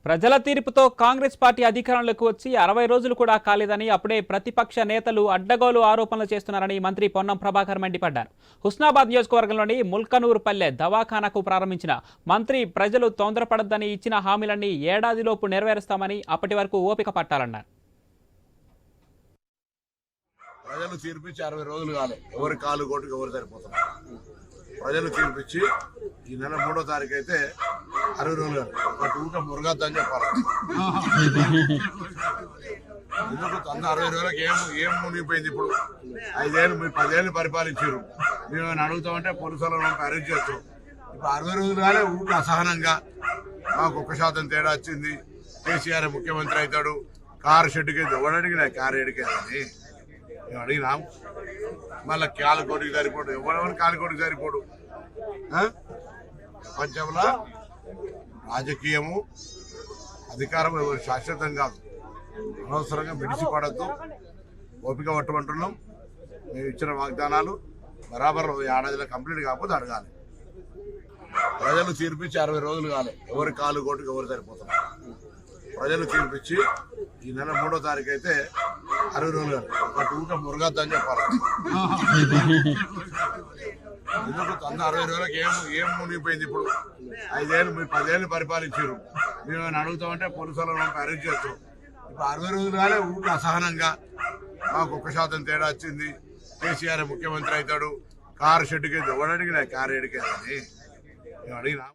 ప్రజల తీర్పుతో కాంగ్రెస్ పార్టీ అధికారంలోకి వచ్చి 60 రోజులు కూడా కాలేదని అప్పుడే ప్రతిపక్ష నేతలు అడ్డగోలు ఆరోపణలు చేస్తున్నారని మంత్రి పొన్నం ప్రభాకర్ మండిపడ్డారు. హుస్నాబాద్ నియోజకవర్గంలోని ముల్కనూరుపల్లె దవాఖానాకు ప్రారంభించిన మంత్రి ప్రజలు తొందరపడొద్దని ఇచ్చిన హామీలన్నీ ఏడాదిలోపు నెరవేరుస్తామని అప్పటి వరకు ఓపిక పట్టాలన్నారు. ప్రజలు తీర్పిచ్చి 60 రోజులు కాలే, ఎవరి కాలు కోటుకు ఎవరు సరిపోతున్నారు. ప్రజలు తీర్పిచ్చి ఈ నెల 3వ తారీఖు అయితే 60 రోజులు ఒక టూట మురగద్దని చెప్పాలి. ఎందుకు 60 రోజులకు ఏం మునిగిపోయింది? ఇప్పుడు 5 ఏళ్ళు మీరు 10 ఏళ్ళు పరిపాలించారు. మేము ఏమైనా అడుగుతామంటే పోలీసులను అరెస్ట్ చేస్తాం. ఇప్పుడు 60 రోజులు కాలే ఊరికి అసహనంగా మాకు 1% తేడా వచ్చింది, కేసీఆర్ ముఖ్యమంత్రి అవుతాడు, కారు షెడ్డుకి ఎవడడిగినా కారు ఎడికేదని మేము అడిగినాం. మళ్ళీ కాలుకోటికి సరిపోడు, ఎవరెవరు కాలుకోటికి సరిపోడు. ప్రపంచంలో రాజకీయము అధికారం ఎవరు శాశ్వతం కాదు. అనవసరంగా మిడిసిపడద్దు, ఓపిక పట్టమంటున్నాం. మేము ఇచ్చిన వాగ్దానాలు బరాబర్ ఏడాదిలో కంప్లీట్ కాకపోతే అడగాలి. ప్రజలు తీర్పిచ్చి 60 రోజులు కాలే, ఎవరి కాలు కోటుకు ఎవరు సరిపోతున్నారు. ప్రజలు తీర్పిచ్చి ఈ నెల 3వ తారీఖు అయితే 60 రోజులు ఒక టూట మురగద్దని చెప్పాలి. ఎందుకు 60 రోజులకు ఏం మునిగిపోయింది? ఇప్పుడు 5 ఏళ్ళు మీరు 10 ఏళ్ళు పరిపాలించారు. మేము ఏమైనా అడుగుతామంటే పోలీసులను అరెస్ట్ చేస్తాం. ఇప్పుడు 60 రోజులు కాలే ఊరికి అసహనంగా మాకు 1% తేడా వచ్చింది, కేసీఆర్ ముఖ్యమంత్రి అవుతాడు, కారు షెడ్డుకి ఎవడడిగినా కారు ఎడికేదని మేము అడిగినాం.